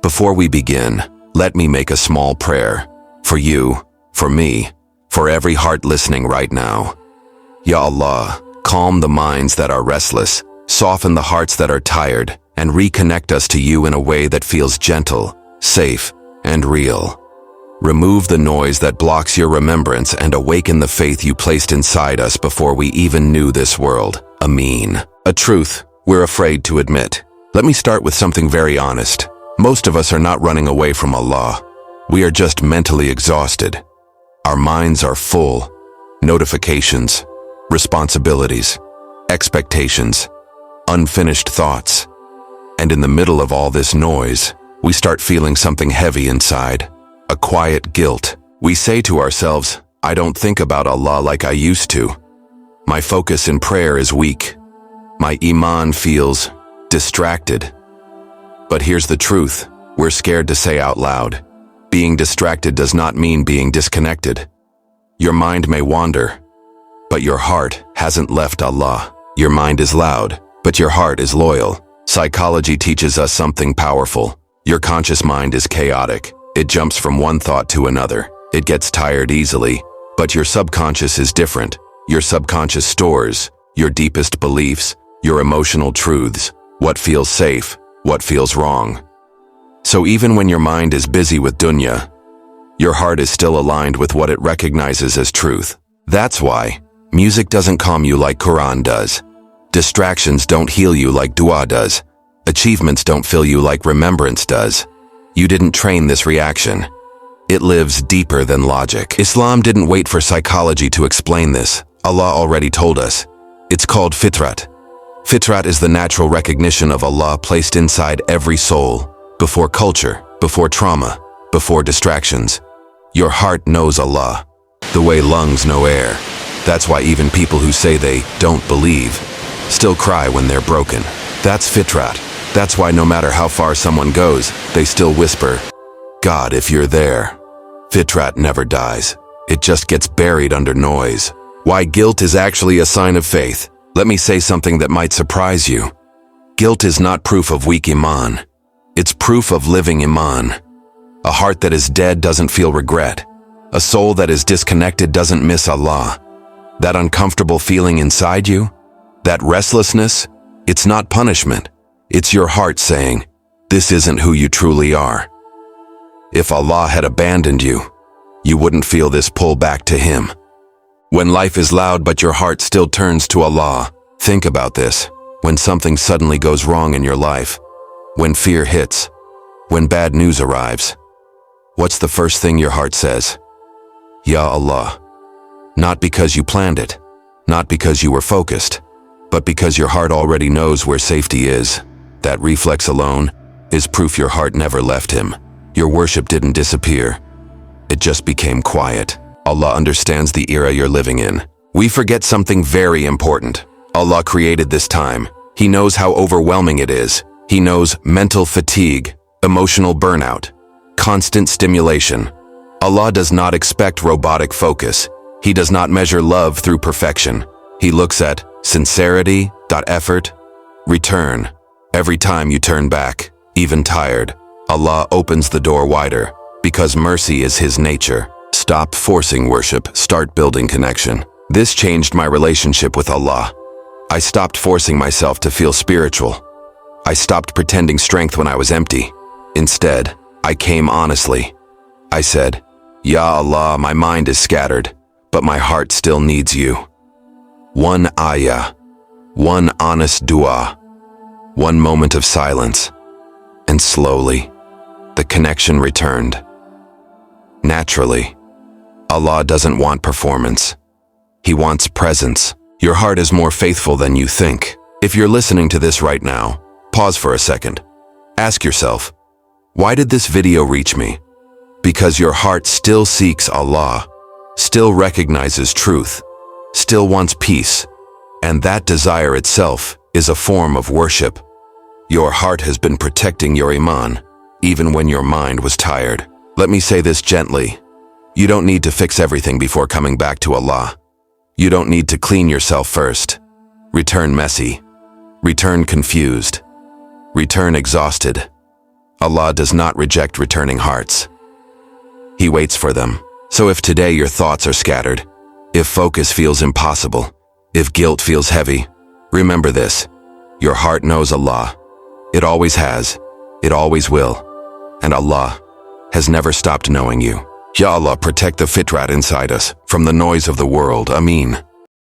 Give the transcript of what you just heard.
Before we begin, let me make a small prayer. For you, for me, for every heart listening right now. Ya Allah, calm the minds that are restless, soften the hearts that are tired, and reconnect us to you in a way that feels gentle, safe, and real. Remove the noise that blocks your remembrance and awaken the faith you placed inside us before we even knew this world. Ameen. A truth we're afraid to admit. Let me start with something very honest. Most of us are not running away from Allah. We are just mentally exhausted. Our minds are full. Notifications, responsibilities, expectations, unfinished thoughts. And in the middle of all this noise, we start feeling something heavy inside. A quiet guilt. We say to ourselves, I don't think about Allah like I used to. My focus in prayer is weak. My iman feels distracted. But here's the truth, we're scared to say out loud. Being distracted does not mean being disconnected. Your mind may wander, but your heart hasn't left Allah. Your mind is loud, but your heart is loyal. Psychology teaches us something powerful. Your conscious mind is chaotic. It jumps from one thought to another. It gets tired easily. But your subconscious is different. Your subconscious stores your deepest beliefs, your emotional truths, what feels safe, what feels wrong. So even when your mind is busy with dunya, your heart is still aligned with what it recognizes as truth. That's why music doesn't calm you like Quran does. Distractions don't heal you like dua does. Achievements don't fill you like remembrance does. You didn't train this reaction. It lives deeper than logic. Islam didn't wait for psychology to explain this. Allah already told us. It's called Fitrat. Fitrat is the natural recognition of Allah placed inside every soul, before culture, before trauma, before distractions. Your heart knows Allah, the way lungs know air. That's why even people who say they don't believe still cry when they're broken. That's Fitrat. That's why no matter how far someone goes, they still whisper, God, if you're there. Fitrat never dies. It just gets buried under noise. Why guilt is actually a sign of faith. Let me say something that might surprise you. Guilt is not proof of weak iman. It's proof of living iman. A heart that is dead doesn't feel regret. A soul that is disconnected doesn't miss Allah. That uncomfortable feeling inside you, that restlessness, it's not punishment. It's your heart saying, this isn't who you truly are. If Allah had abandoned you, you wouldn't feel this pull back to Him. When life is loud but your heart still turns to Allah, think about this. When something suddenly goes wrong in your life, when fear hits, when bad news arrives, what's the first thing your heart says? Ya Allah. Not because you planned it, not because you were focused, but because your heart already knows where safety is. That reflex alone is proof your heart never left Him. Your worship didn't disappear. It just became quiet. Allah understands the era you're living in. We forget something very important. Allah created this time. He knows how overwhelming it is. He knows mental fatigue, emotional burnout, constant stimulation. Allah does not expect robotic focus. He does not measure love through perfection. He looks at sincerity, effort, return. Every time you turn back, even tired, Allah opens the door wider, because mercy is His nature. Stop forcing worship, start building connection. This changed my relationship with Allah. I stopped forcing myself to feel spiritual. I stopped pretending strength when I was empty. Instead, I came honestly. I said, Ya Allah, my mind is scattered, but my heart still needs you. One ayah, one honest dua, one moment of silence, and slowly, the connection returned. Naturally, Allah doesn't want performance. He wants presence. Your heart is more faithful than you think. If you're listening to this right now, pause for a second. Ask yourself, why did this video reach me? Because your heart still seeks Allah, still recognizes truth, still wants peace, and that desire itself is a form of worship. Your heart has been protecting your iman, even when your mind was tired. Let me say this gently. You don't need to fix everything before coming back to Allah. You don't need to clean yourself first. Return messy. Return confused. Return exhausted. Allah does not reject returning hearts. He waits for them. So if today your thoughts are scattered, if focus feels impossible, if guilt feels heavy, remember this. Your heart knows Allah. It always has. It always will. And Allah has never stopped knowing you. Ya Allah, protect the Fitrat inside us from the noise of the world. Ameen.